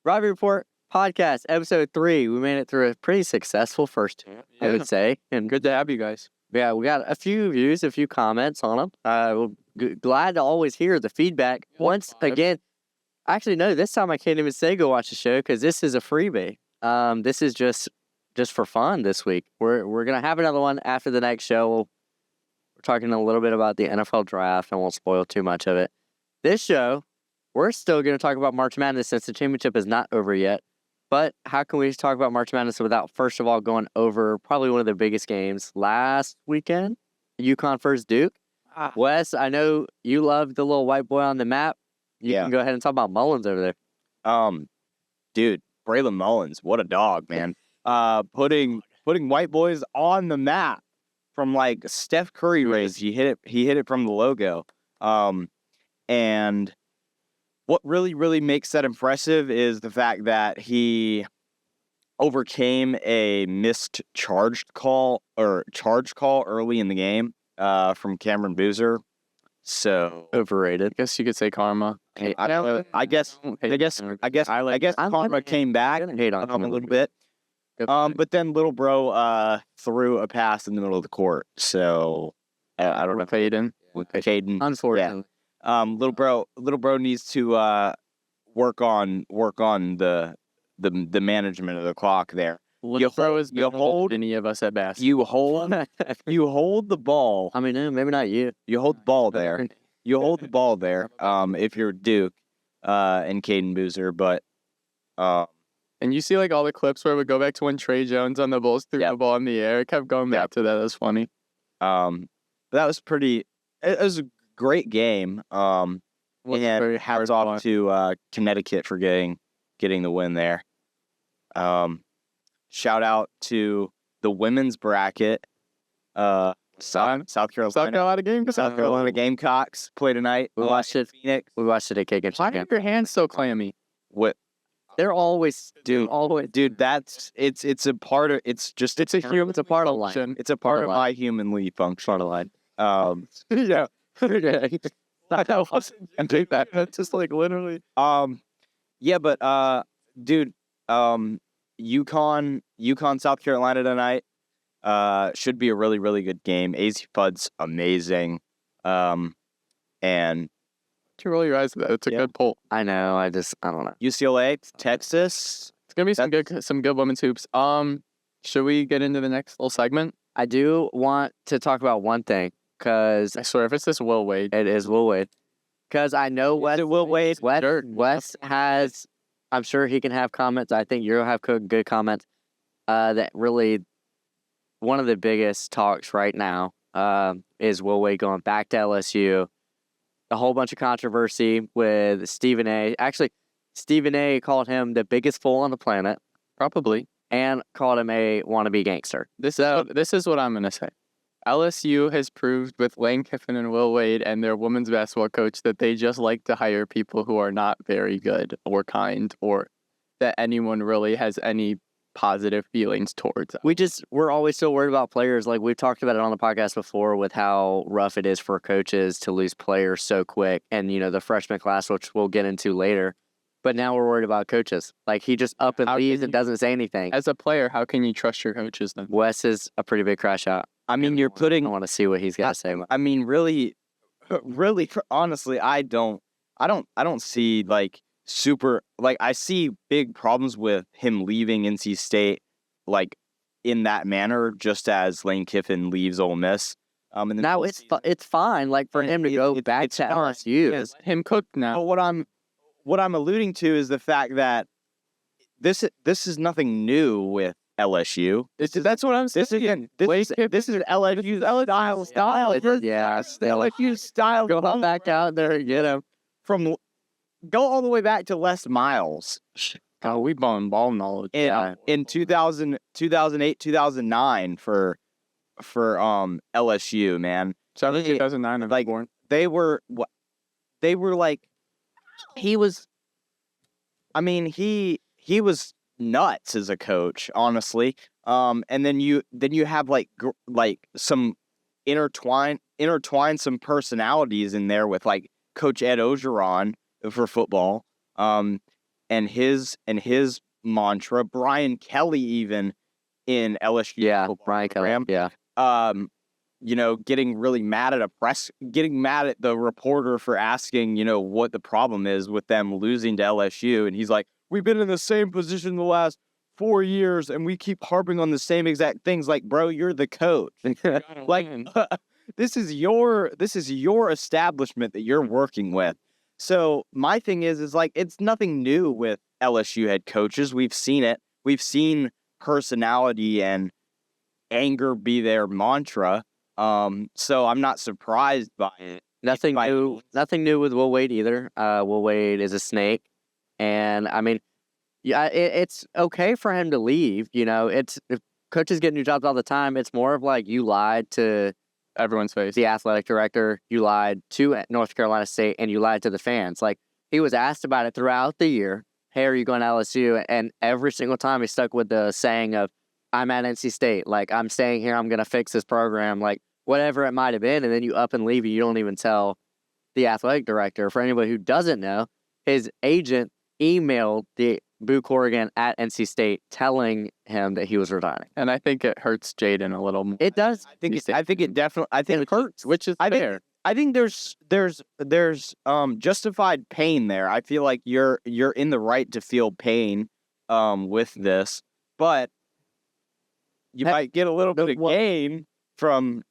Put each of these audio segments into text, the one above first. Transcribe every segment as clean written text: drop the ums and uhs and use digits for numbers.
Rivalry Report podcast, episode 3. We made it through a pretty successful first two, I would say. And Good to have you guys. yeah, we got a few views, a few comments on them. We're glad to always hear the feedback. Once again, actually, no, this time I can't even say go watch the show because this is a freebie. This is just for fun this week. We're going to have another one after the next show. We're talking a little bit about the NFL draft. I won't spoil too much of it. This show, we're still going to talk about March Madness since the championship is not over yet. But how can we talk about March Madness without, first of all, going over probably one of the biggest games last weekend? UConn versus Duke. Wes, I know you love the little white boy on the map. You can go ahead and talk about Mullins over there. Dude, Braylon Mullins, what a dog, man. Putting white boys on the map from like Steph Curry race. He hit it from the logo. And what really makes that impressive is the fact that he overcame a missed charge call early in the game from Cameron Boozer. So Overrated. I guess you could say karma. I guess karma came back a little bit. But then little bro threw a pass in the middle of the court. So I don't know. Caden. Unfortunately. Yeah. Little bro needs to work on the management of the clock there. You hold any of us at best. You hold the ball. I mean, no, maybe not you. You hold the ball there. You hold the ball there. If you're Duke and Caden Boozer, but and you see like all the clips where we go back to when Trey Jones on the Bulls threw the ball in the air. It kept going back to that. It was funny. But that was pretty. It was a great game. And hats off to Connecticut for getting the win there. Shout out to the women's bracket. South Carolina Gamecocks play tonight. We watched it. Phoenix. We watched it at K-Games. Why are your hands so clammy? What? They're always, dude. That's it's a part of it's a part of life. It's a part of my humanly function. Part of life. Yeah. I wasn't gonna do that. That's just like literally. Yeah, but dude, UConn, South Carolina tonight. Should be a really good game. AZ Fudd's amazing. And To roll your eyes to that. It's a good poll. I know. I don't know. UCLA, Texas. It's gonna be some good women's hoops. Should we get into the next little segment? I do want to talk about one thing because I swear, if it's this Will Wade, it is Will Wade. Because I know Wes has. I'm sure he can have comments. I think you'll have good comments. That really, one of the biggest talks right now is Will Wade going back to LSU. A whole bunch of controversy with Stephen A. Actually, Stephen A. called him the biggest fool on the planet, probably, and called him a wannabe gangster. This is what I'm gonna say. LSU has proved with Lane Kiffin and Will Wade and their women's basketball coach that they just like to hire people who are not very good or kind or that anyone really has any positive feelings towards. We're always so worried about players. Like we've talked about it on the podcast before with how rough it is for coaches to lose players so quick. And, the freshman class, which we'll get into later. But now we're worried about coaches. Like he just up and leaves and doesn't say anything. As a player, how can you trust your coaches then? Wes is a pretty big crash out. I mean, I want to see what he's got to say. I mean, really, honestly, I don't see like super, like I see big problems with him leaving NC State, like in that manner, just as Lane Kiffin leaves Ole Miss. And now it's fine, like for him to go back to LSU. Yes, him cook now. But what I'm alluding to is the fact that this is nothing new with LSU. That's what I'm saying. This is LSU's style. Yeah, LSU's style. Go back out there and get him. Go all the way back to Les Miles. Oh, we ball knowledge. In 2008, 2009 for LSU, man. So I think 2009 like born. They were like he was. I mean, he was nuts as a coach, honestly. And then you have like some intertwine some personalities in there with like Coach Ed Ogeron for football. and his mantra. Brian Kelly even in LSU. Yeah, football Brian Kelly. program, Yeah. getting really mad at getting mad at the reporter for asking, what the problem is with them losing to LSU. And he's like, we've been in the same position the last 4 years and we keep harping on the same exact things. Like, bro, you're the coach. Like, this is your establishment that you're working with. So my thing is like, it's nothing new with LSU head coaches. We've seen it. We've seen personality and anger be their mantra. So I'm not surprised by it. Nothing new. Nothing new with Will Wade either. Will Wade is a snake, and I mean, yeah, it's okay for him to leave. It's if coaches get new jobs all the time. It's more of like you lied to everyone's face. the athletic director, you lied to North Carolina State, and you lied to the fans. Like, he was asked about it throughout the year. Hey, are you going to LSU? And every single time he stuck with the saying of, I'm at NC State. Like, I'm staying here. I'm going to fix this program. Like, whatever it might have been. And then you up and leave. You don't even tell the athletic director. For anybody who doesn't know, his agent emailed the Boo Corrigan at NC State telling him that he was resigning. And I think it hurts Jaden a little more. It does. I think it definitely. I think It hurts. Which is fair. I think there's justified pain there. I feel like you're in the right to feel pain with this, but you might get a little bit of gain from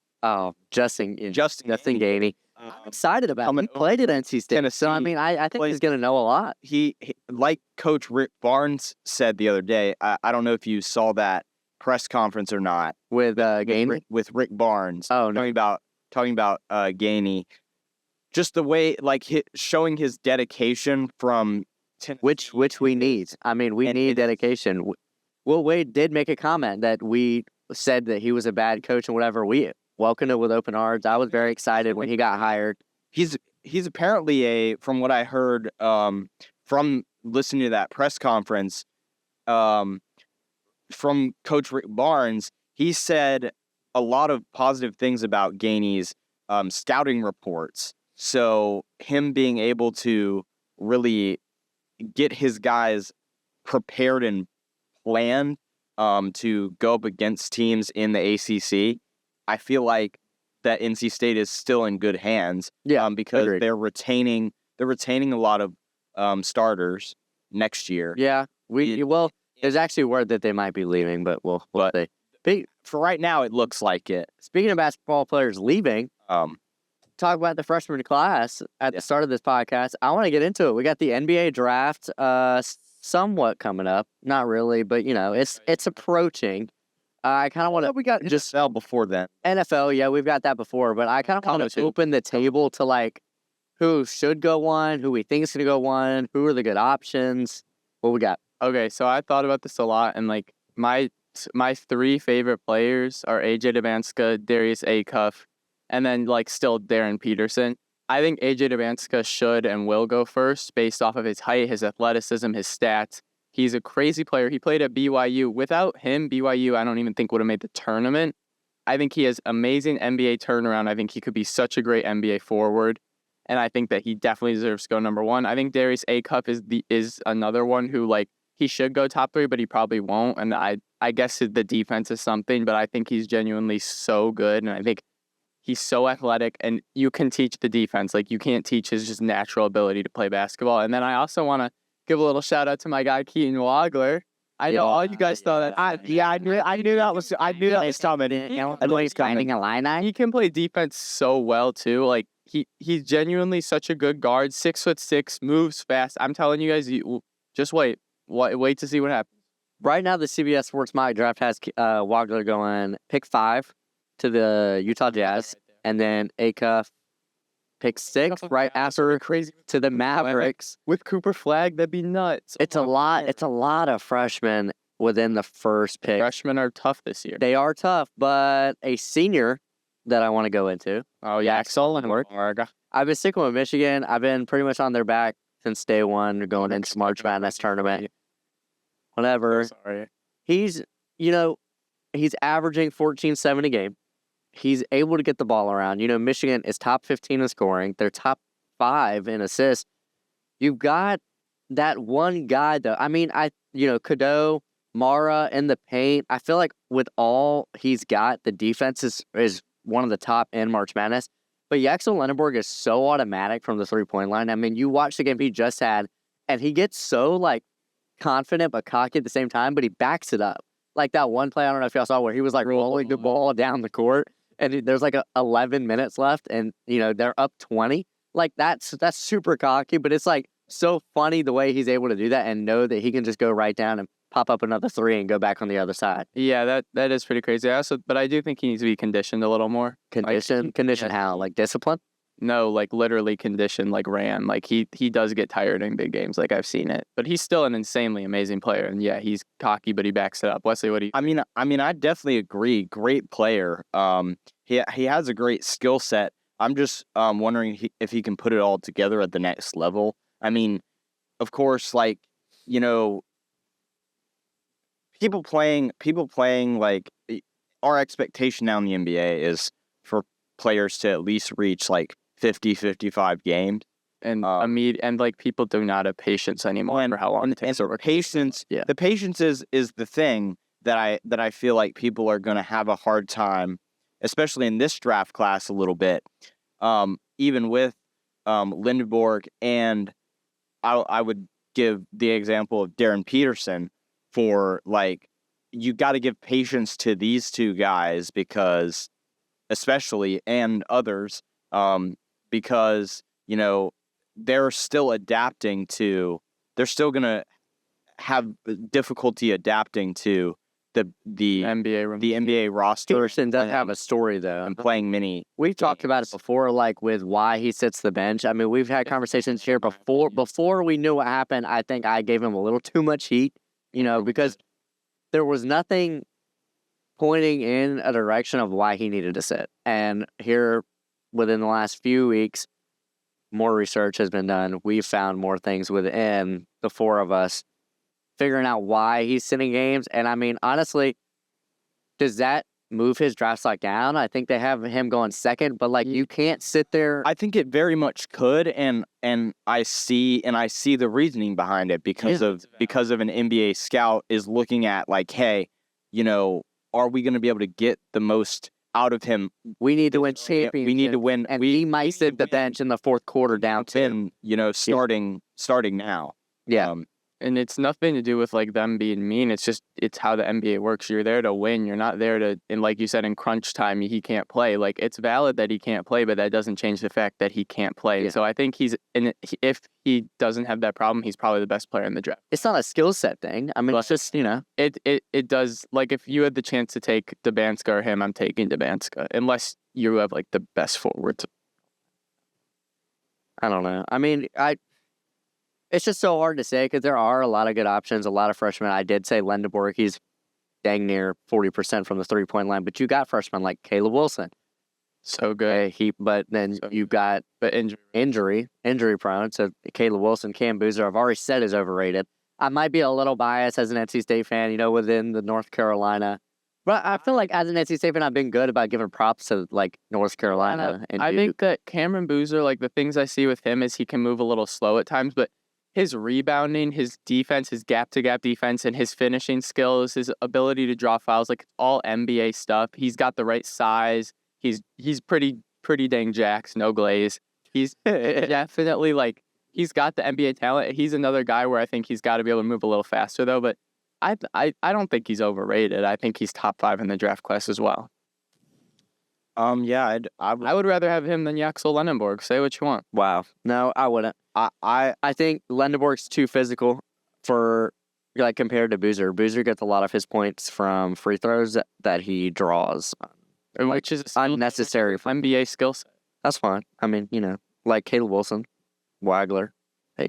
Justin Gainey. I'm excited about him. He played at NC State. Tennessee. So, I mean, I think he's going to know a lot. He, like Coach Rick Barnes said the other day, I don't know if you saw that press conference or not. With Gainey? With Rick Barnes. Oh, no. Talking about Gainey. Just the way, like, showing his dedication from Tennessee. Which we need. I mean, we need dedication. Will Wade did make a comment that we said that he was a bad coach and whatever. We welcomed it with open arms. I was very excited when he got hired. He's apparently from what I heard from listening to that press conference from Coach Rick Barnes, he said a lot of positive things about Gainey's scouting reports. So him being able to really get his guys prepared and planned to go up against teams in the ACC, I feel like that NC State is still in good hands. Yeah, because agreed. they're retaining a lot of starters next year. Yeah, there's actually word that they might be leaving, but we'll see. For right now, it looks like it. Speaking of basketball players leaving, talk about the freshman class at the start of this podcast. I want to get into it. We got the NBA draft somewhat coming up. Not really, but it's approaching. I kind of want to. We got just sell before then. NFL, yeah, we've got that before, but I kind of want to open the table to like who should go one, who we think is going to go one, who are the good options. What we got? Okay, so I thought about this a lot, and like my 3 favorite players are AJ Demansky, Darius Acuff, and then like still Darren Peterson. I think AJ Demansky should and will go first based off of his height, his athleticism, his stats. He's a crazy player. He played at BYU. Without him, BYU, I don't even think would have made the tournament. I think he has amazing NBA turnaround. I think he could be such a great NBA forward. And I think that he definitely deserves to go number 1. I think Darius Acuff is another one who, like, he should go top 3, but he probably won't. And I guess the defense is something, but I think he's genuinely so good. And I think he's so athletic, and you can teach the defense. Like, you can't teach his just natural ability to play basketball. And then I also want to give a little shout out to my guy Keaton Wagler. I know all you guys thought that. I knew that was coming. He can play defense so well too. Like he's genuinely such a good guard. 6'6", moves fast. I'm telling you guys, just wait to see what happens. Right now, the CBS Sports Mock Draft has Wagler going pick 5 to the Utah Jazz, and then Acuff pick 6 right after crazy to the Mavericks with Cooper Flag. That'd be nuts. It's a lot. It's a lot of freshmen within the first pick. Freshmen are tough this year. They are tough, but a senior that I want to go into. Oh yeah, Axel and I've been sticking with Michigan. I've been pretty much on their back since day one, going into March Madness tournament. Whatever. Sorry. He's averaging 14-7 a game. He's able to get the ball around. Michigan is top 15 in scoring. They're top 5 in assists. You've got that one guy though. I mean, Cadeau, Mara in the paint. I feel like with all he's got, the defense is one of the top in March Madness. But Yaxel Lenneborg is so automatic from the 3-point line. I mean, you watch the game he just had, and he gets so like confident but cocky at the same time, but he backs it up. Like that one play, I don't know if y'all saw, where he was like rolling the ball down the court, and there's like 11 minutes left, and they're up 20. Like that's super cocky, but it's like so funny the way he's able to do that and know that he can just go right down and pop up another three and go back on the other side. Yeah, that is pretty crazy. But I do think he needs to be conditioned a little more. Condition how? Like discipline? No, like literally conditioned, like ran. Like he does get tired in big games. Like I've seen it, but he's still an insanely amazing player. And yeah, he's cocky, but he backs it up. Wesley, what do you? I mean, I definitely agree. Great player. He has a great skill set. I'm just wondering if he can put it all together at the next level. I mean, of course, like people playing like our expectation now in the NBA is for players to at least reach like 50, 55 games. And and like people do not have patience anymore for how long it takes. And patience, the patience is the thing that I feel like people are going to have a hard time, especially in this draft class a little bit. Even with Lindeborg, and I would give the example of Darren Peterson for like, you got to give patience to these two guys because, especially, and others, because they're still adapting to. They're still gonna have difficulty adapting to the NBA roster. Peterson does have a story though, and playing many. We've talked about it before, like with why he sits the bench. I mean, we've had conversations here before we knew what happened. I think I gave him a little too much heat, because there was nothing pointing in a direction of why he needed to sit. And here, within the last few weeks, more research has been done. We've found more things within the four of us figuring out why he's sitting games. And I mean, honestly, does that move his draft stock down? I think they have him going second, but like you can't sit there. I think it very much could, and I see the reasoning behind it because of an NBA scout is looking at like, hey, are we going to be able to get the most out of him? We need to win championships. We need to win, and he might sit the bench in the fourth quarter down to starting now. Yeah. And it's nothing to do with like them being mean. It's how the NBA works. You're there to win. You're not there to, and like you said, in crunch time, he can't play. Like it's valid that he can't play, but that doesn't change the fact that he can't play. Yeah. So I think if he doesn't have that problem, he's probably the best player in the draft. It's not a skill set thing. I mean, it's just, It does, like if you had the chance to take Dabanska or him, I'm taking Dabanska. Unless you have like the best forwards. I don't know. I mean, it's just so hard to say because there are a lot of good options, a lot of freshmen. I did say Lindeborg, he's dang near 40% from the 3-point line, but you got freshmen like Caleb Wilson. So good. But then you've got injury prone. So Caleb Wilson, Cam Boozer, I've already said is overrated. I might be a little biased as an NC State fan, within the North Carolina. But I feel like as an NC State fan, I've been good about giving props to like North Carolina. And I think that Cameron Boozer, like the things I see with him is he can move a little slow at times, but his rebounding, his defense, his gap-to-gap defense, and his finishing skills, his ability to draw fouls, like it's all NBA stuff. He's got the right size. He's pretty dang jacked, no glaze. He's definitely like he's got the NBA talent. He's another guy where I think he's got to be able to move a little faster though. But I don't think he's overrated. I think he's top 5 in the draft class as well. Yeah, I would rather have him than Yaxel Lenneborg. Say what you want. Wow. No, I wouldn't. I think Lendeborg's too physical for like compared to Boozer. Boozer gets a lot of his points from free throws that he draws, which is unnecessary for NBA skill set. That's fine. I mean, like Caleb Wilson, Wagler,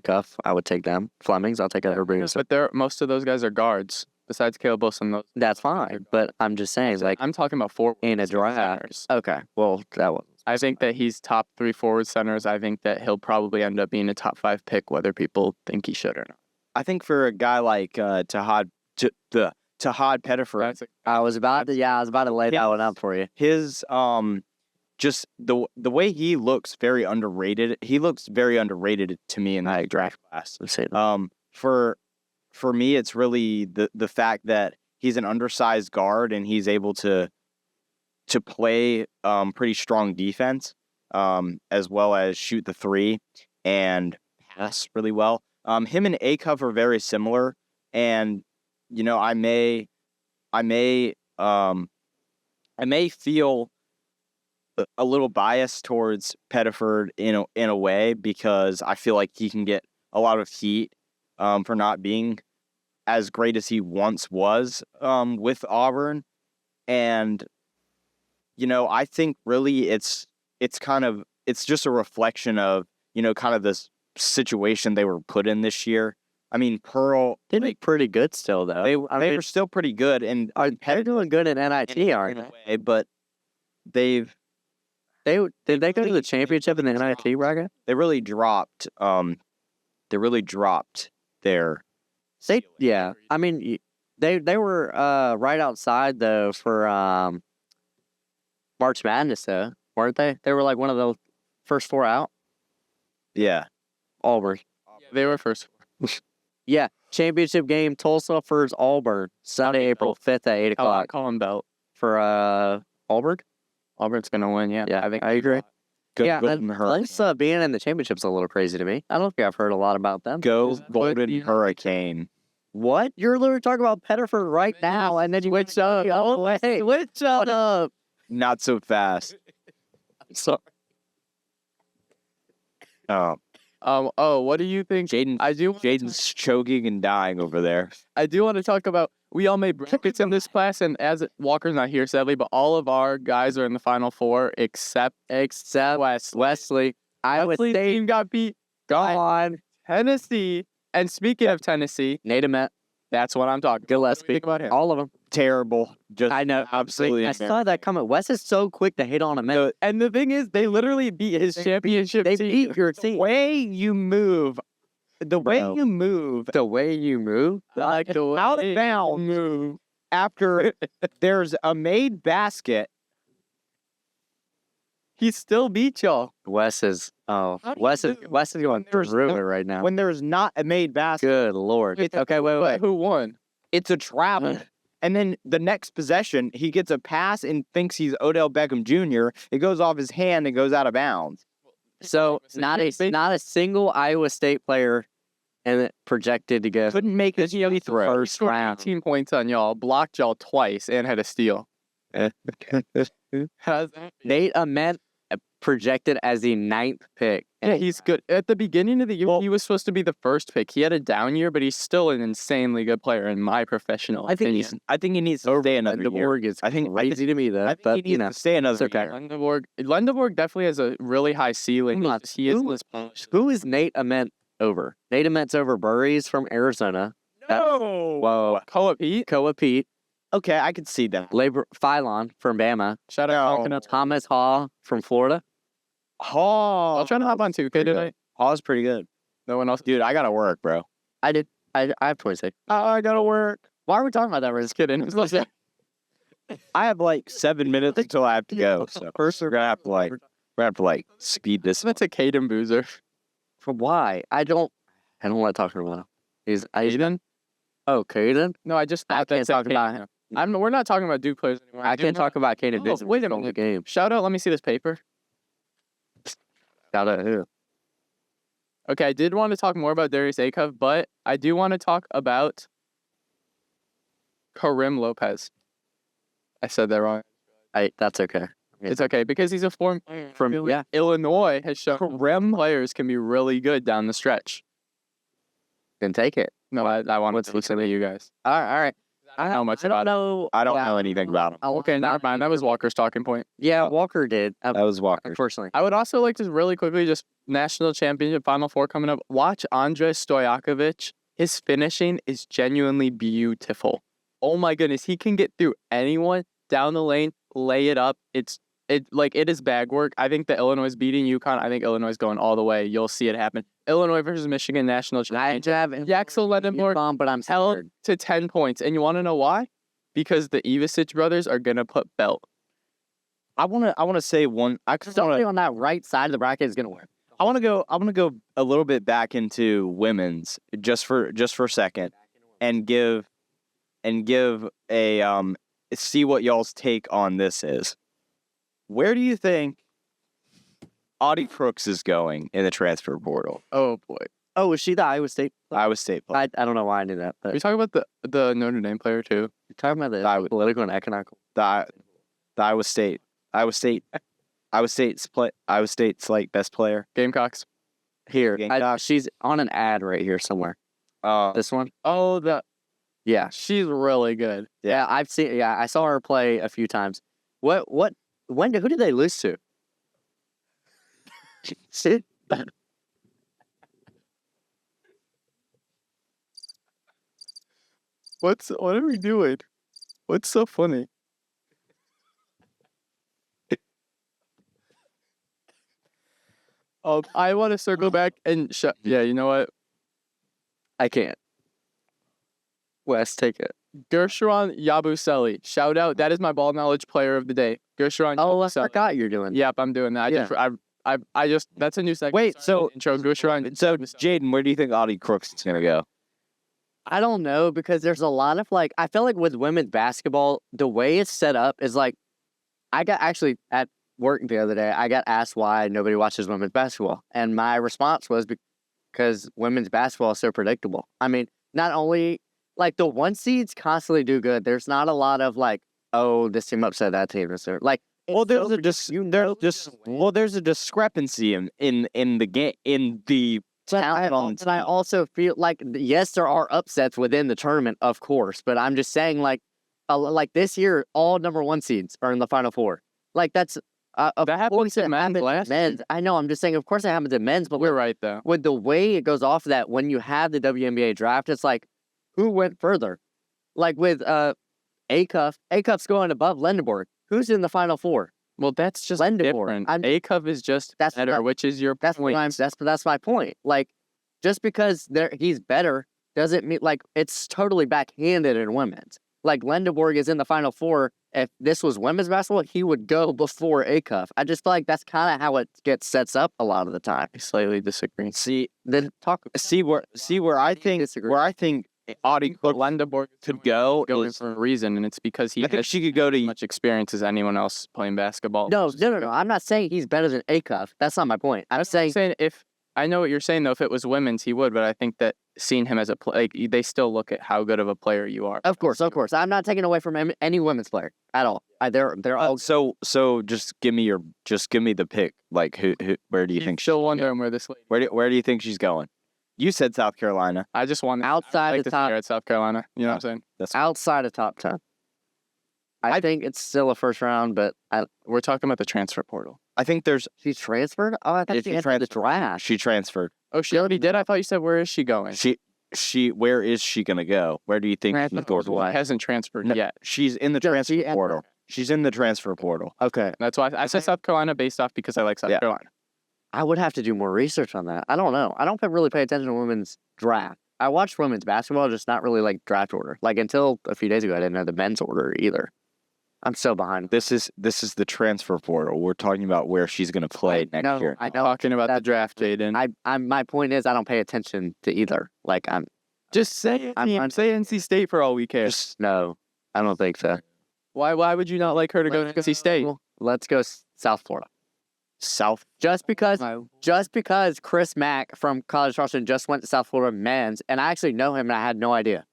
Cuff, I would take them. Flemings, I'll take everybody. But most of those guys are guards. Besides Caleb Wilson, that's fine. But I'm just saying, like I'm talking about forward in a draft. Okay, well that was. I think that he's top 3 forward centers. I think that he'll probably end up being a top 5 pick, whether people think he should or not. I think for a guy like Tahad Pettiford, I was about to lay that one up for you. His just the way he looks very underrated. He looks very underrated to me in the draft class. For me, it's really the fact that he's an undersized guard and he's able to play pretty strong defense, as well as shoot the three and pass really well. Him and Akov are very similar, and I may feel a little biased towards Pettiford in a way, because I feel like he can get a lot of heat for not being as great as he once was with Auburn. And I think really it's just a reflection of kind of this situation they were put in this year. I mean, Pearl, They look pretty good still, though. they were still pretty good, and They're doing good at NIT, aren't in a way, but did they? Did they go to the championship in the NIT bracket? they really dropped their Yeah. I mean, they were right outside though for March Madness, though, weren't they? They were like one of the first 4 out. yeah. Auburn. They were first. Yeah, championship game, Tulsa versus Auburn, Sunday, April 5th at 8 o'clock Colin Belt. for Auburn. Auburn's gonna win. Yeah, Yeah, I think I agree. Go Yeah, Golden Hurricane. Lynx being in the championship's a little crazy to me. I don't think I've heard a lot about them. Go But Golden you- Hurricane. What? You're literally talking about Pettiford right now, and then you switch up. Oh, wait, switch up. Not so fast. Sorry. Oh, what do you think? Jaden's choking and dying over there. I do want to talk about. We all made brackets in this class, and as Walker's not here sadly, but all of our guys are in the Final Four except Wesley. Iowa Wesley's State team got beat. gone. Tennessee. And speaking of Tennessee, Nate Met, that's what I'm talking. Gillespie, Think about him. all of them. Terrible. Just I know. absolutely. I saw that coming. Wes is so quick to hit on him. And the thing is, they literally beat his championship They team. beat your team. The way you move, The way you move, Like the way out of bounds move. after there's a made basket. He still beat y'all. Wes is How do you Wes is do going there's through no- it right now. When there's not a made basket, Good Lord. Okay, wait. Who won? it's a travel. And then the next possession, he gets a pass and thinks he's Odell Beckham Jr. It goes off his hand and goes out of bounds. So not a single Iowa State player, and it projected to go Couldn't make his free throw. first Scored round. 18 points on y'all, blocked y'all twice, and had a steal. How's that? Nate Ament projected as the 9th pick. Yeah, he's good. At the beginning of the year, he was supposed to be the first pick. He had a down year, but he's still an insanely good player in my professional opinion. I think he needs to stay another year. Lendeborg is I think- crazy to me, though. I think but he needs to stay another it's okay. year. Lendeborg definitely has a really high ceiling. Come on, He is who- this polished. Who is Nate Ament over? Nate Ament's over Burries from Arizona. No. Whoa. Koa Pete. Koa Pete. Okay, I could see that. Labor Phylon from Bama. Shout out. No. Coconuts. Thomas Haw from Florida. Hall. I'll try to hop on 2K tonight. Hall's pretty good. No one else. Dude, I gotta work, bro. I did. I have 26. I gotta work. Why are we talking about that? We're Just kidding. I have like 7 minutes until I have to go. So first we're gonna have to speed this. That's a Caden Boozer. For why? I don't want to talk about him. He's Caden? Oh, Caden? No, I just I thought can't that talk said about Caden. We're not talking about Duke players anymore. I can't talk about Caden. Oh, wait a The minute. game. Shout out. Let me see this paper. Shout out who? Okay, I did want to talk more about Darius Akov, but I do want to talk about Karim Lopez. I said that wrong. That's okay. It's okay because he's a former From Illinois has shown Karim players can be really good down the stretch. then take it. No, I want to listen to you guys. All right. I don't know much I about don't it. know. I don't know anything about him. Okay, never mind. That was Walker's talking point. Yeah, Walker did. That was Walker. Unfortunately. I would also like to really quickly just national championship Final Four coming up. Watch Andrei Stojakovic. His finishing is genuinely beautiful. Oh my goodness, he can get through anyone down the lane, lay it up. It is bag work. I think the Illinois is beating UConn. I think Illinois is going all the way. You'll see it happen. Illinois versus Michigan national championship. Jackson Lendeborg but I'm held scared. to 10 points. And you want to know why? Because the Ivasic brothers are going to put belt. I wanna say one. Somebody on that right side of the bracket is gonna win. I want to go a little bit back into women's just for a second, and give a see what y'all's take on this is. Where do you think Audie Crooks is going in the transfer portal? Oh boy. Oh, was she the Iowa State? Iowa State player. I don't know why I knew that. Are But you talking about the Notre Dame player too? you're talking about the Iowa- political and economical. The Iowa State's like best player. Gamecocks. Here, Gamecocks. she's on an ad right here somewhere. This one? Oh, Yeah. she's really good. Yeah, I've seen. Yeah, I saw her play a few times. Who did they lose to? See? What are we doing? What's so funny? I want to circle back and yeah, you know what? I can't. Wes, take it. Gershon Yabusele. Shout out. That is my ball knowledge player of the day. Gershon Oh, I Yabusele. forgot you're doing. Yep, I'm doing that. I just that's a new segment. Wait, so intro Gershon. so Jaden, where do you think Audie Crooks is gonna go? I don't know because there's a lot of I feel like with women's basketball, the way it's set up is I got actually at work the other day, I got asked why nobody watches women's basketball. And my response was because women's basketball is so predictable. I mean, not only the one seeds constantly do good. There's not a lot of oh, this team upset that team. Well, there's a discrepancy in the game in the talent on the And I team. also feel yes, there are upsets within the tournament, of course, but I'm just saying this year, all number one seeds are in the Final Four. That's of That happened course to it men's happens last year. men's. I know. I'm just saying, of course it happens in men's, but We're right though. with the way it goes off of that, when you have the WNBA draft, it's who went further? With Acuff's going above Lendeborg. Who's in the Final Four? Well, that's just Lendeborg. different. I'm- A-Cup is just That's better, what- which is your That's point. that's my point. Just because he's better doesn't mean it's totally backhanded in women's. Lendeborg is in the Final Four. If this was women's basketball, he would go before Acuff. I just feel like that's kind of how it sets up a lot of the time. I slightly disagree. See Then where I think disagree. Audie But Crooks Lendeborg could go going is for a reason, and it's because he I think has she could go as to much experience as anyone else playing basketball. No. I'm not saying he's better than Acuff. That's not my point. I'm I'm saying saying if I know what you're saying though, if it was women's, he would. But I think that seeing him as a they still look at how good of a player you are. Of course. I'm not taking away from any women's player at all. They're all. so just give me the pick. Who where do you think She'll wonder where this lady. where do you think she's going? You said South Carolina. I just want Outside like the to top- stare at South Carolina. You know what I'm saying? That's outside of top 10. I think it's still a first round, but We're talking about the transfer portal. I think there's she transferred. Oh, I thought If she she entered the transferred- draft. she transferred. Oh, she already did. I thought you said where is she going? She where is she gonna go? Where do you think she's Transfer going? She hasn't transferred No, yet. She's in the Just- transfer she entered. portal. She's in the transfer portal. Okay, That's why I said South Carolina based off because I like South Yeah. Carolina. I would have to do more research on that. I don't know. I don't really pay attention to women's draft. I watch women's basketball, just not really draft order. Until a few days ago, I didn't know the men's order either. I'm so behind. This is the transfer portal. We're talking about where she's gonna play next No, year. I know. Talking about the That- draft, Jaden. My point is, I don't pay attention to either. I'm Just say I'm- say NC State for all we care. no, I don't think so. Why would you not like her to go to NC State? Let's go South Florida. South. Just because Chris Mack from College Charleston just went to South Florida men's, and I actually know him, and I had no idea.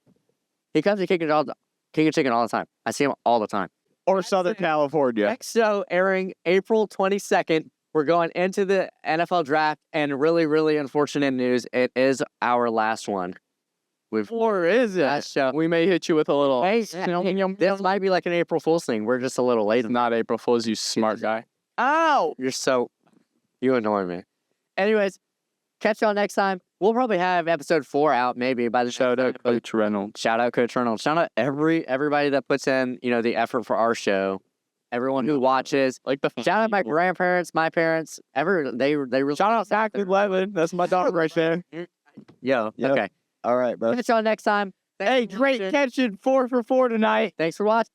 He comes to King of Chicken all the time. I see him all the time. Or Southern California. Next show airing April 22nd. We're going into the NFL draft, and really, really unfortunate news. It is our last one. Or is it? Last show. We may hit you with a little. Hey, this might be like an April Fool's thing. We're just a little late. Not April Fool's, you smart guy. Ow! You annoy me. Anyways, catch y'all next time. We'll probably have episode 4 out maybe by the Shout out Coach Reynolds. Shout out Coach Reynolds. Shout out everybody that puts in, the effort for our show. Everyone who watches. Like the Shout out my grandparents, my parents. They really shout out Zach Levin. That's my dog right there. Yo. Yep. Okay. All right, bro. Catch y'all next time. Hey, great catching 4 for 4 tonight. Thanks for watching.